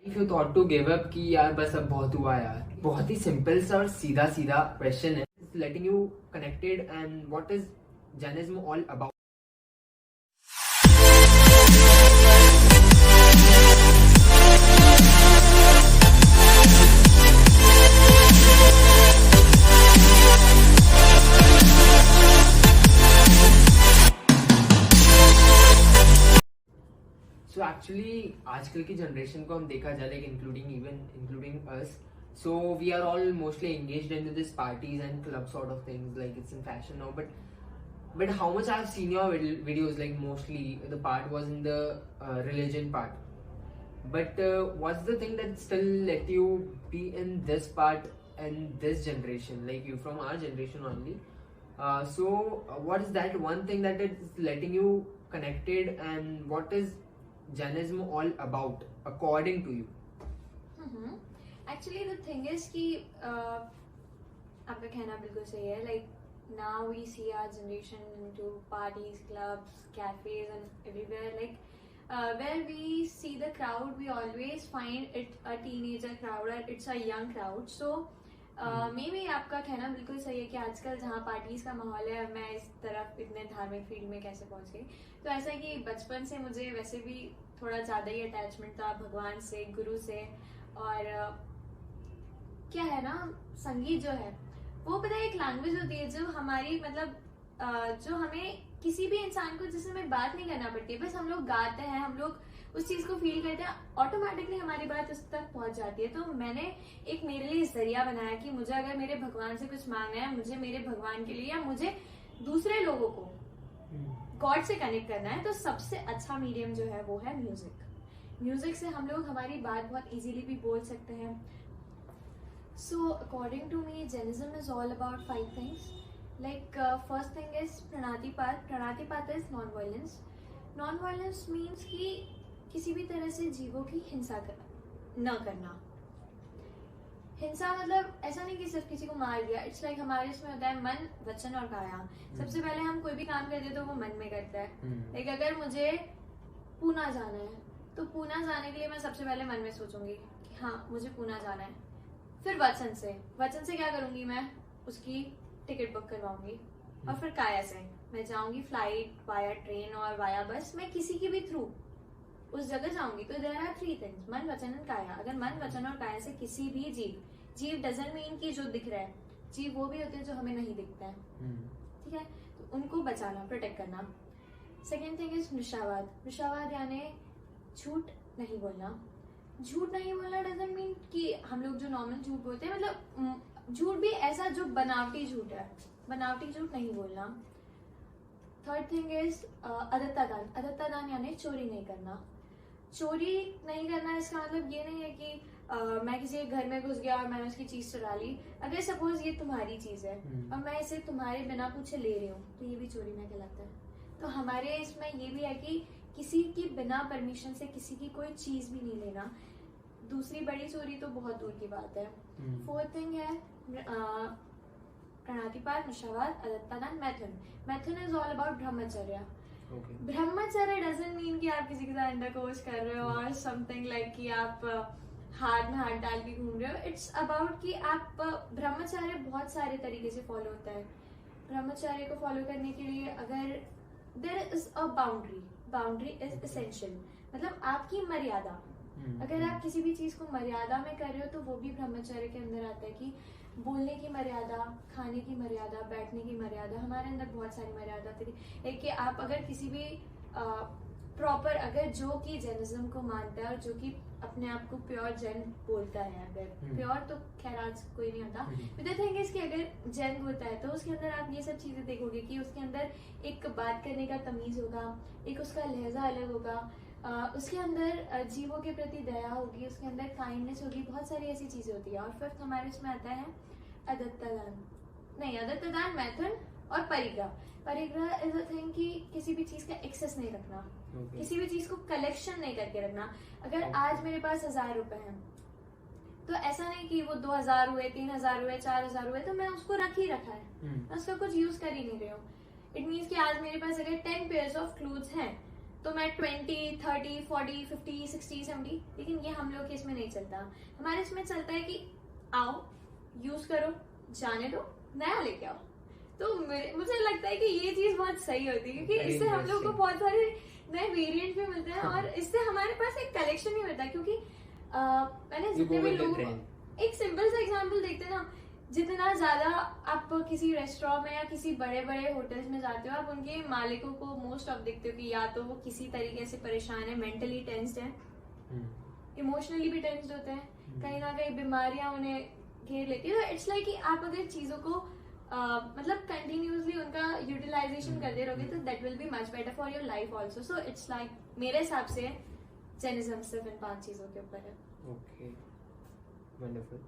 If you thought to give up कि यार बस अब बहुत हुआ यार, बहुत ही सिंपल सा और सीधा सीधा क्वेश्चन है, letting you connected and what is Jainism all about? So actually आजकल की जनरेशन को हम देखा जाए like including us, so we are all mostly engaged into this parties and club sort of things, like it's in fashion now, but how much I've seen your videos, like mostly the part was in the religion part, but what's the thing that still let you be in this part and this generation, like you from our generation only, what is that one thing that is letting you connected and what is Jainism all about according to you? Actually, the thing is कि आपका कहना बिल्कुल सही है. Like now we see our generation into parties, clubs, cafes, and everywhere. Like where we see the crowd, we always find it a teenager crowd or it's a young crowd. So maybe आपका कहना बिल्कुल सही है कि आजकल जहाँ parties का माहौल है, मैं इस तरफ इतने धार्मिक फील्ड में कैसे पहुंच गई. तो ऐसा है कि बचपन से मुझे वैसे भी थोड़ा ज़्यादा ही अटैचमेंट था भगवान से, गुरु से. और क्या है ना, संगीत जो है वो पता है एक लैंग्वेज होती है जो हमारी मतलब जो हमें किसी भी इंसान को जिससे हमें बात नहीं करना पड़ती है, बस हम लोग गाते हैं, हम लोग उस चीज को फील करते हैं, ऑटोमेटिकली हमारी बात उस तक पहुंच जाती है. तो मैंने एक मेरे लिए जरिया बनाया कि मुझे अगर मेरे भगवान से कुछ मांगना है, मुझे मेरे भगवान के लिए या मुझे दूसरे लोगों को गॉड से कनेक्ट करना है, तो सबसे अच्छा मीडियम जो है वो है म्यूजिक. म्यूजिक से हम लोग हमारी बात बहुत इजीली भी बोल सकते हैं. So according to me Jainism is all about 5 things. Like first thing is Pranatipat. Pranatipat is non-violence. Non-violence means कि किसी भी तरह से जीवों की हिंसा न करना. हिंसा मतलब ऐसा नहीं कि सिर्फ किसी को मार दिया. इट्स लाइक हमारे इसमें होता है मन, वचन और काया. सबसे पहले हम कोई भी काम करते हैं तो वो मन में करते हैं. लाइक अगर मुझे पूना जाना है तो पूना जाने के लिए मैं सबसे पहले मन में सोचूंगी कि हाँ मुझे पूना जाना है. फिर वचन से क्या करूंगी, मैं उसकी टिकट बुक करवाऊंगी. और फिर काया से मैं जाऊंगी फ्लाइट, वाया ट्रेन और वाया बस, मैं किसी के भी थ्रू उस जगह जाऊंगी. तो देयर आर 3 थिंग्स, मन, वचन और काया. अगर मन, वचन और काया से किसी भी जीव डजंट मीन कि जो दिख रहा है, जीव वो भी होते हैं जो हमें नहीं दिखता है. ठीक है, तो उनको बचाना, प्रोटेक्ट करना. सेकेंड थिंग इज निशावाद यानी झूठ नहीं बोलना. झूठ नहीं बोलना डजंट मीन कि हम लोग जो नॉर्मल झूठ बोलते हैं, मतलब झूठ भी ऐसा जो बनावटी झूठ है, बनावटी झूठ नहीं बोलना. थर्ड थिंग इज अदत्तादान यानी चोरी नहीं करना. चोरी नहीं करना इसका मतलब ये नहीं है कि मैं किसी के घर में घुस गया और मैंने उसकी चीज चुरा ली. अगर सपोज ये तुम्हारी चीज है और मैं इसे तुम्हारे बिना पूछे ले रही हूँ तो ये भी चोरी में कहलाता है. तो हमारे इसमें ये भी है कि किसी की बिना परमिशन से किसी की कोई चीज भी नहीं लेना. दूसरी बड़ी चोरी तो बहुत दूर की बात है. फोर्थ थिंग है प्रणतिपात, निशावाद, अदत्तादान, मैथुन. मैथुन इज ऑल अबाउट ब्रह्मचर्य. ब्रह्मचर्य डजंट मीन कि आप किसी के साथ इंटरकोर्स कर रहे हो और समथिंग लाइक कि आप हाथ में हाथ डाल के घूम रहे हो. इट्स अबाउट कि आप ब्रह्मचर्य बहुत सारे तरीके से फॉलो होता है. ब्रह्मचर्य को फॉलो करने के लिए अगर there is a boundary is essential, मतलब आपकी मर्यादा. अगर आप किसी भी चीज को मर्यादा में कर रहे हो तो वो भी ब्रह्मचर्य के अंदर आता है. कि बोलने की मर्यादा, खाने की मर्यादा, बैठने की मर्यादा, हमारे अंदर बहुत सारी मर्यादा होती है. कि आप अगर किसी भी प्रॉपर, अगर जो कि जैनिज्म को मानता है और जो कि अपने आप को प्योर जैन बोलता है, अगर प्योर तो खैर आज कोई नहीं होता, द थिंग इज कि अगर जैन बोलता है तो उसके अंदर आप ये सब चीजें देखोगे कि उसके अंदर एक बात करने का तमीज होगा, एक उसका लहजा अलग होगा, उसके अंदर जीवों के प्रति दया होगी, उसके अंदर काइंडनेस होगी, बहुत सारी ऐसी चीजें होती है. और फिफ्थ हमारे इसमें आता है अदत्तादान, मैथुन और परिग्रह. परिग्रह इज अ थिंग कि किसी भी चीज का एक्सेस नहीं रखना. किसी भी चीज को कलेक्शन नहीं करके रखना. अगर आज मेरे पास 1000 रुपए हैं तो ऐसा नहीं कि वो 2000 हुए, 3000 हुए, 4000 हुए तो मैं उसको रख ही रखा है, मैं उसका कुछ यूज कर ही नहीं रही हूँ. इट मीन्स कि आज मेरे पास अगर 10 पेयर्स ऑफ क्लोथ्स हैं तो मैं 20, 30, 40, 50, 60, 70, लेकिन ये हम लोग के इसमें नहीं चलता. हमारे इसमें चलता है कि आओ, यूज करो, जाने दो, नया लेके आओ. तो मुझे लगता है कि ये चीज बहुत सही होती है, क्योंकि Very इससे हम लोग को interesting. बहुत सारे नए वेरिएंट भी मिलते हैं और इससे हमारे पास एक कलेक्शन ही मिलता है. क्योंकि मैंने You जितने go भी with the लोग, trend. एक सिंपल सा एग्जांपल देखते हैं ना, जितना ज्यादा आप किसी रेस्टोरेंट में या किसी बड़े बड़े होटल्स में जाते हो, आप उनके मालिकों को मोस्ट ऑफ देखते हो कि या तो वो किसी तरीके से परेशान है, मेंटली टेंस्ड है, इमोशनली भी टेंस्ड होते हैं, कहीं ना कहीं बीमारियां उन्हें घेर लेती है. तो इट्स लाइक कि आप अगर चीजों को मतलब कंटिन्यूसली उनका यूटिलाइजेशन करते रहोगे तो that will be much better for your life also. So it's like मेरे हिसाब से जेनिज्म सिर्फ इन 5 चीजों के ऊपर है. Okay, wonderful.